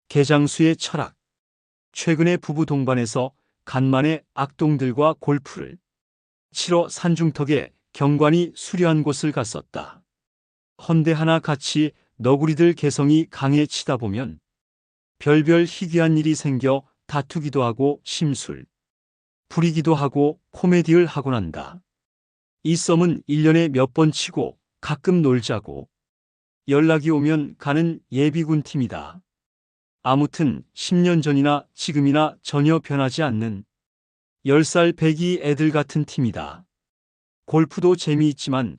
개장수의 철학. 최근에 부부 동반해서 간만에 악동들과 골프를 치러 산중턱에 경관이 수려한 곳을 갔었다. 헌데 하나 같이 너구리들 개성이 강해 치다 보면 별별 희귀한 일이 생겨 다투기도 하고 심술 부리기도 하고 코미디를 하곤 한다. 이 썸은 1년에 몇 번 치고 가끔 놀자고 연락이 오면 가는 예비군 팀이다. 아무튼 10년 전이나 지금이나 전혀 변하지 않는 10살 배기 애들 같은 팀이다. 골프도 재미있지만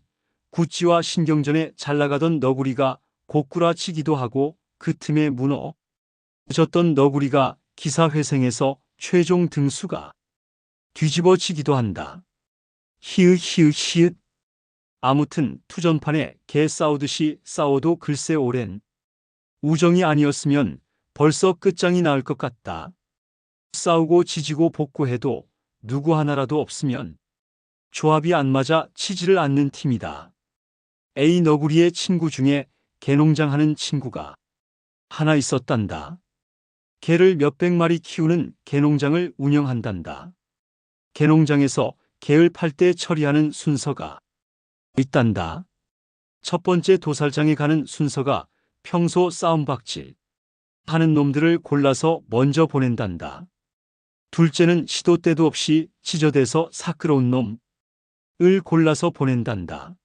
구찌와 신경전에 잘나가던 너구리가 고꾸라치기도 하고 그 틈에 무너졌던 너구리가 기사회생해서 최종 등수가 뒤집어지기도 한다. 히읗. 아무튼 투전판에 개 싸우듯이 싸워도 글쎄 오랜 우정이 아니었으면 벌써 끝장이 나을 것 같다. 싸우고 지지고 복구해도 누구 하나라도 없으면 조합이 안 맞아 치지를 않는 팀이다. A 너구리의 친구 중에 개농장 하는 친구가 하나 있었단다. 개를 몇백 마리 키우는 개농장을 운영한단다. 개농장에서 개를 팔 때 처리하는 순서가 있단다. 첫 번째 도살장에 가는 순서가 평소 싸움박질 하는 놈들을 골라서 먼저 보낸단다. 둘째는 시도 때도 없이 찢어대서 사끄러운 놈을 골라서 보낸단다.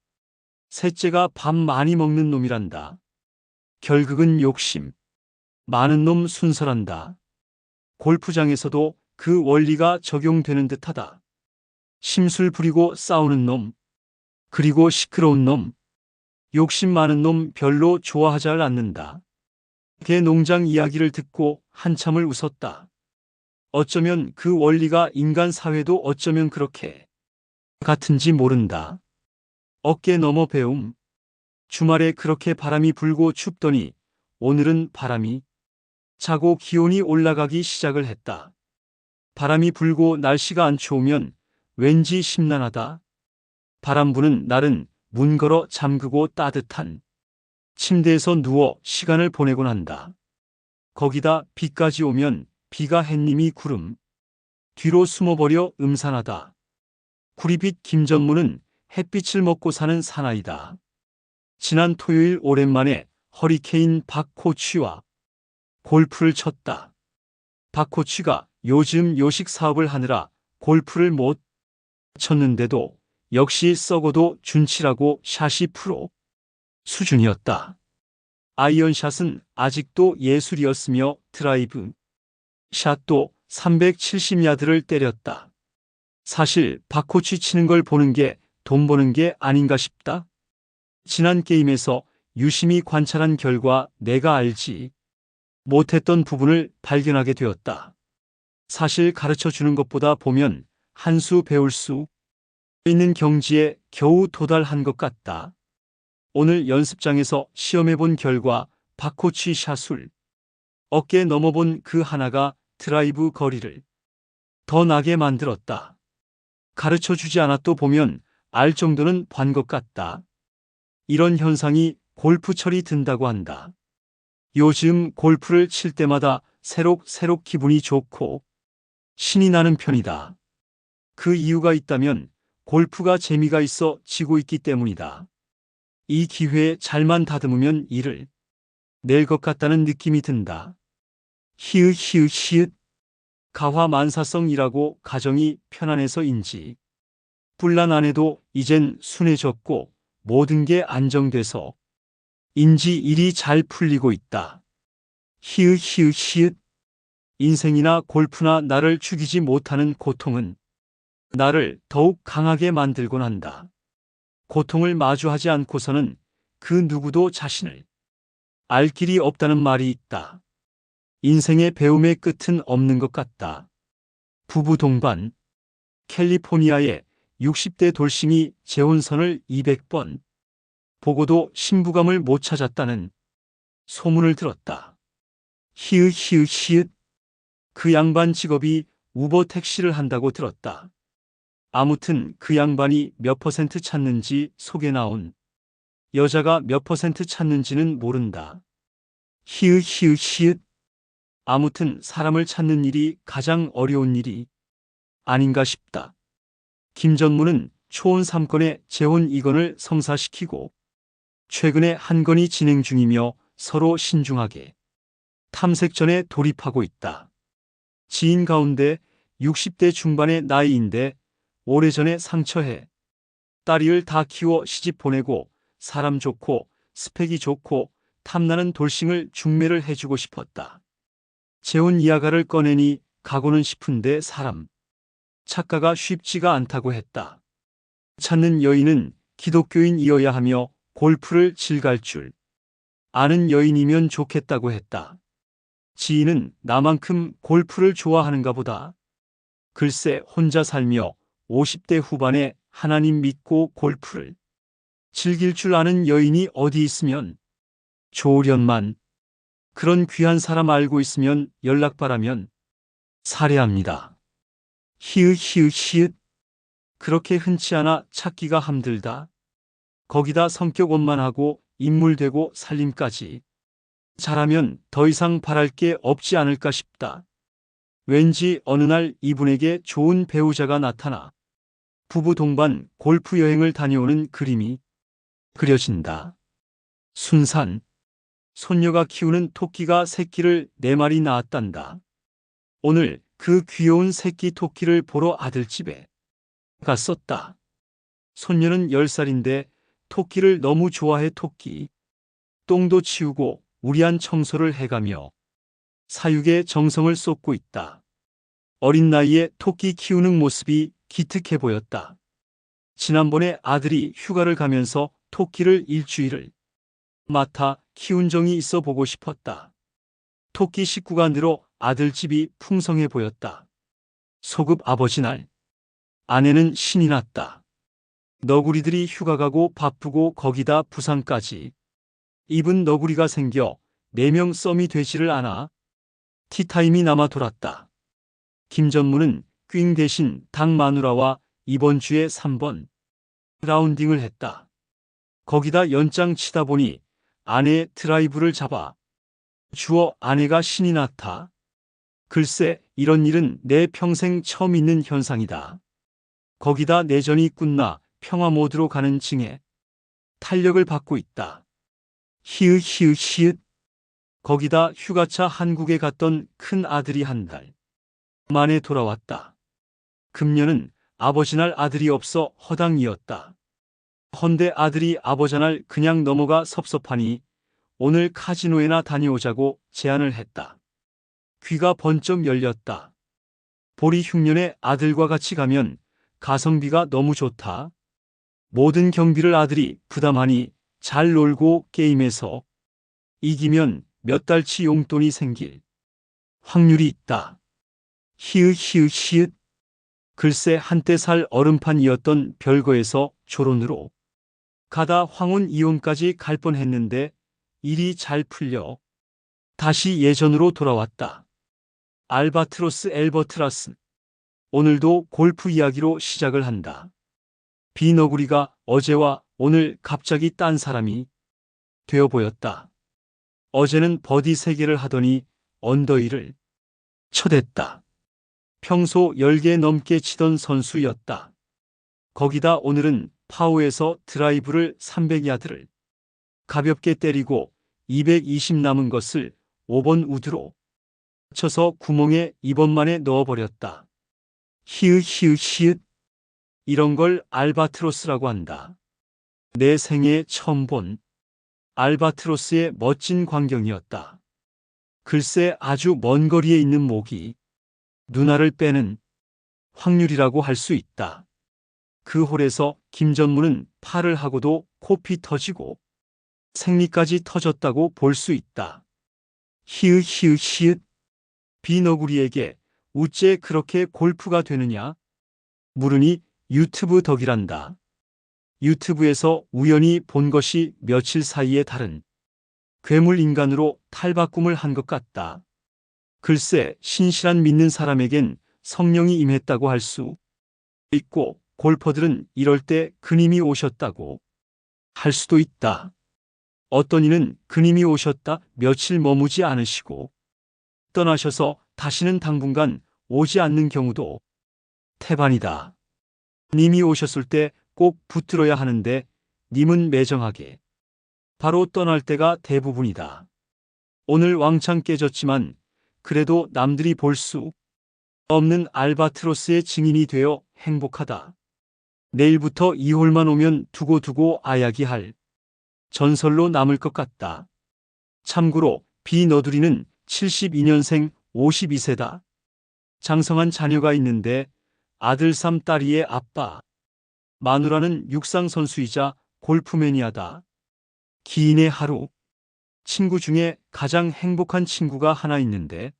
셋째가 밥 많이 먹는 놈이란다. 결국은 욕심 많은 놈 순서란다. 골프장에서도 그 원리가 적용되는 듯하다. 심술 부리고 싸우는 놈, 그리고 시끄러운 놈, 욕심 많은 놈 별로 좋아하지 않는다. 개 농장 이야기를 듣고 한참을 웃었다. 어쩌면 그 원리가 인간 사회도 어쩌면 그렇게 같은지 모른다. 어깨 넘어 배움. 주말에 그렇게 바람이 불고 춥더니 오늘은 바람이 차고 기온이 올라가기 시작을 했다. 바람이 불고 날씨가 안 추우면 왠지 심란하다. 바람 부는 날은 문 걸어 잠그고 따뜻한 침대에서 누워 시간을 보내곤 한다. 거기다 비까지 오면 비가 햇님이 구름 뒤로 숨어버려 음산하다. 구리빛 김전무는 햇빛을 먹고 사는 사나이다. 지난 토요일 오랜만에 허리케인 박코취와 골프를 쳤다. 박코취가 요즘 요식 사업을 하느라 골프를 못 쳤는데도 역시 썩어도 준치라고 샷이 프로 수준이었다. 아이언샷은 아직도 예술이었으며 드라이브 샷도 370야드를 때렸다. 사실 박코취 치는 걸 보는 게 돈 버는 게 아닌가 싶다. 지난 게임에서 유심히 관찰한 결과 내가 알지 못했던 부분을 발견하게 되었다. 사실 가르쳐 주는 것보다 보면 한 수 배울 수 있는 경지에 겨우 도달한 것 같다. 오늘 연습장에서 시험해본 결과 박코취 샷을 어깨에 넘어본 그 하나가 드라이브 거리를 더 나게 만들었다. 가르쳐 주지 않아도 보면 알 정도는 반 것 같다. 이런 현상이 골프철이 든다고 한다. 요즘 골프를 칠 때마다 새록새록 기분이 좋고 신이 나는 편이다. 그 이유가 있다면 골프가 재미가 있어 지고 있기 때문이다. 이 기회에 잘만 다듬으면 이를 낼 것 같다는 느낌이 든다. 히읗. 가화만사성이라고 가정이 편안해서인지 분란 안 해도 이젠 순해졌고 모든 게 안정돼서 인지 일이 잘 풀리고 있다. 히읗. 인생이나 골프나 나를 죽이지 못하는 고통은 나를 더욱 강하게 만들곤 한다. 고통을 마주하지 않고서는 그 누구도 자신을 알 길이 없다는 말이 있다. 인생의 배움의 끝은 없는 것 같다. 부부 동반. 캘리포니아의 60대 돌싱이 재혼선을 200번 보고도 신부감을 못 찾았다는 소문을 들었다. 히읗. 그 양반 직업이 우버 택시를 한다고 들었다. 아무튼 그 양반이 몇 퍼센트 찾는지 속에 나온 여자가 몇 퍼센트 찾는지는 모른다. 히읗. 아무튼 사람을 찾는 일이 가장 어려운 일이 아닌가 싶다. 김 전무는 초원 3건의 재혼 2건을 성사시키고 최근에 한 건이 진행 중이며 서로 신중하게 탐색전에 돌입하고 있다. 지인 가운데 60대 중반의 나이인데 오래전에 상처해 딸이를 다 키워 시집 보내고 사람 좋고 스펙이 좋고 탐나는 돌싱을 중매를 해주고 싶었다. 재혼 이야가를 꺼내니 가고는 싶은데 사람 찾가가 쉽지가 않다고 했다. 찾는 여인은 기독교인이어야 하며 골프를 질갈 줄 아는 여인이면 좋겠다고 했다. 지인은 나만큼 골프를 좋아하는가 보다. 글쎄 혼자 살며 50대 후반에 하나님 믿고 골프를 즐길 줄 아는 여인이 어디 있으면 좋으련만. 그런 귀한 사람 알고 있으면 연락 바라면 살해합니다. 히읗. 그렇게 흔치 않아 찾기가 힘들다. 거기다 성격 원만하고 인물되고 살림까지 잘하면 더 이상 바랄 게 없지 않을까 싶다. 왠지 어느 날 이분에게 좋은 배우자가 나타나 부부 동반 골프 여행을 다녀오는 그림이 그려진다. 순산. 손녀가 키우는 토끼가 새끼를 4마리 낳았단다. 오늘 그 귀여운 새끼 토끼를 보러 아들집에 갔었다. 손녀는 10살인데 토끼를 너무 좋아해. 토끼 똥도 치우고 우리한 청소를 해가며 사육에 정성을 쏟고 있다. 어린 나이에 토끼 키우는 모습이 기특해 보였다. 지난번에 아들이 휴가를 가면서 토끼를 일주일을 맡아 키운 정이 있어 보고 싶었다. 토끼 식구가 늘어 아들집이 풍성해 보였다. 소급 아버지 날 아내는 신이 났다. 너구리들이 휴가 가고 바쁘고 거기다 부산까지 입은 너구리가 생겨 4명 썸이 되지를 않아 티타임이 남아 돌았다. 김 전무는 퀭 대신 닭 마누라와 이번 주에 3번 라운딩을 했다. 거기다 연장 치다 보니 아내의 드라이브를 잡아 주어 아내가 신이 났다. 글쎄 이런 일은 내 평생 처음 있는 현상이다. 거기다 내전이 끝나 평화 모드로 가는 징에 탄력을 받고 있다. 히읗. 거기다 휴가차 한국에 갔던 큰 아들이 한 달 만에 돌아왔다. 금년은 아버지날 아들이 없어 허당이었다. 헌데 아들이 아버지날 그냥 넘어가 섭섭하니 오늘 카지노에나 다녀오자고 제안을 했다. 귀가 번쩍 열렸다. 보리 흉년에 아들과 같이 가면 가성비가 너무 좋다. 모든 경비를 아들이 부담하니 잘 놀고 게임해서 이기면 몇 달치 용돈이 생길 확률이 있다. 히읗. 글쎄 한때 살 얼음판이었던 별거에서 조론으로 가다 황혼 이혼까지 갈 뻔했는데 일이 잘 풀려 다시 예전으로 돌아왔다. 알바트로스 엘버트라스. 오늘도 골프 이야기로 시작을 한다. 비너구리가 어제와 오늘 갑자기 딴 사람이 되어 보였다. 어제는 버디 3개를 하더니 언더힐을 쳐댔다. 평소 10개 넘게 치던 선수였다. 거기다 오늘은 파워에서 드라이브를 300야드를 가볍게 때리고 220 남은 것을 5번 우드로 쳐서 구멍에 2번 만에 넣어버렸다. 히읗. 이런 걸 알바트로스라고 한다. 내 생애에 처음 본 알바트로스의 멋진 광경이었다. 글쎄 아주 먼 거리에 있는 모기 누나를 빼는 확률이라고 할 수 있다. 그 홀에서 김 전무는 팔을 하고도 코피 터지고 생리까지 터졌다고 볼 수 있다. 히읗. 비너구리에게 우째 그렇게 골프가 되느냐? 물으니 유튜브 덕이란다. 유튜브에서 우연히 본 것이 며칠 사이에 다른 괴물 인간으로 탈바꿈을 한 것 같다. 글쎄 신실한 믿는 사람에겐 성령이 임했다고 할 수 있고 골퍼들은 이럴 때 그님이 오셨다고 할 수도 있다. 어떤 이는 그님이 오셨다 며칠 머무지 않으시고 떠나셔서 다시는 당분간 오지 않는 경우도 태반이다. 님이 오셨을 때 꼭 붙들어야 하는데 님은 매정하게 바로 떠날 때가 대부분이다. 오늘 왕창 깨졌지만 그래도 남들이 볼 수 없는 알바트로스의 증인이 되어 행복하다. 내일부터 이홀만 오면 두고두고 아야기할 전설로 남을 것 같다. 참고로 비너두리는 72년생 52세다. 장성한 자녀가 있는데 아들 3, 딸이의 아빠. 마누라는 육상 선수이자 골프 매니아다. 기인의 하루. 친구 중에 가장 행복한 친구가 하나 있는데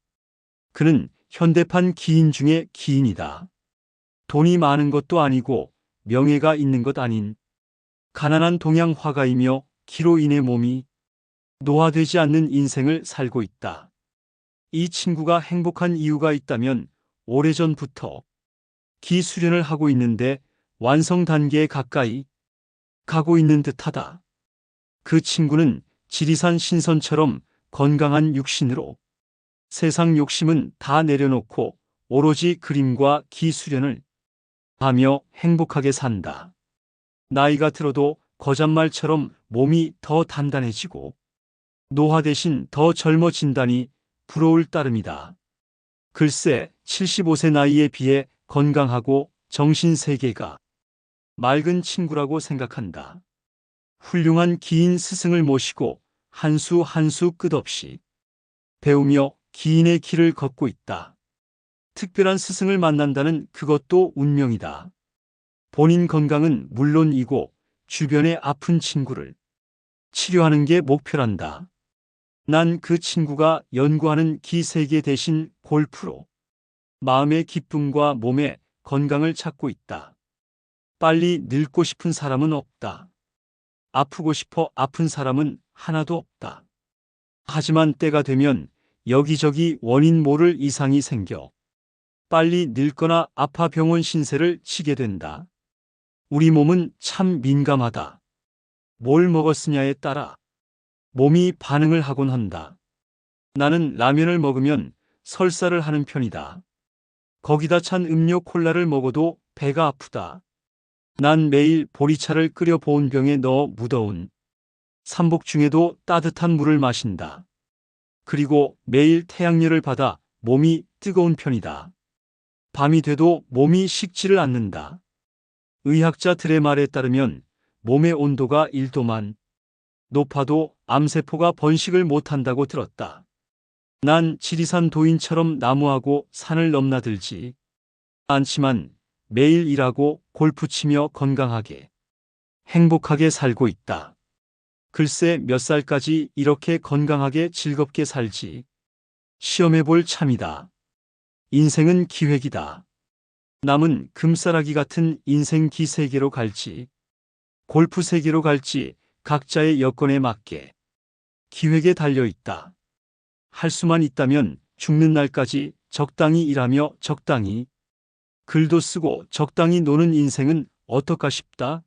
그는 현대판 기인 중에 기인이다. 돈이 많은 것도 아니고 명예가 있는 것 아닌 가난한 동양 화가이며 기로 인해 몸이 노화되지 않는 인생을 살고 있다. 이 친구가 행복한 이유가 있다면 오래전부터 기 수련을 하고 있는데 완성 단계에 가까이 가고 있는 듯하다. 그 친구는 지리산 신선처럼 건강한 육신으로 세상 욕심은 다 내려놓고 오로지 그림과 기 수련을 하며 행복하게 산다. 나이가 들어도 거잣말처럼 몸이 더 단단해지고 노화 대신 더 젊어진다니 부러울 따름이다. 글쎄 75세 나이에 비해 건강하고 정신세계가 맑은 친구라고 생각한다. 훌륭한 기인 스승을 모시고 한 수 한 수 끝없이 배우며 기인의 길을 걷고 있다. 특별한 스승을 만난다는 그것도 운명이다. 본인 건강은 물론이고 주변의 아픈 친구를 치료하는 게 목표란다. 난 그 친구가 연구하는 기 세계 대신 골프로 마음의 기쁨과 몸의 건강을 찾고 있다. 빨리 늙고 싶은 사람은 없다. 아프고 싶어 아픈 사람은 하나도 없다. 하지만 때가 되면 여기저기 원인 모를 이상이 생겨 빨리 늙거나 아파 병원 신세를 지게 된다. 우리 몸은 참 민감하다. 뭘 먹었느냐에 따라 몸이 반응을 하곤 한다. 나는 라면을 먹으면 설사를 하는 편이다. 거기다 찬 음료 콜라를 먹어도 배가 아프다. 난 매일 보리차를 끓여 보온병에 넣어 무더운 삼복 중에도 따뜻한 물을 마신다. 그리고 매일 태양열을 받아 몸이 뜨거운 편이다. 밤이 돼도 몸이 식지를 않는다. 의학자들의 말에 따르면 몸의 온도가 1도만 높아도 암세포가 번식을 못한다고 들었다. 난 지리산 도인처럼 나무하고 산을 넘나들지 않지만 매일 일하고 골프 치며 건강하게 행복하게 살고 있다. 글쎄 몇 살까지 이렇게 건강하게 즐겁게 살지 시험해볼 참이다. 인생은 기획이다. 남은 금싸라기 같은 인생 기 세계로 갈지 골프 세계로 갈지 각자의 여건에 맞게 기획에 달려있다. 할 수만 있다면 죽는 날까지 적당히 일하며 적당히 글도 쓰고 적당히 노는 인생은 어떨까 싶다.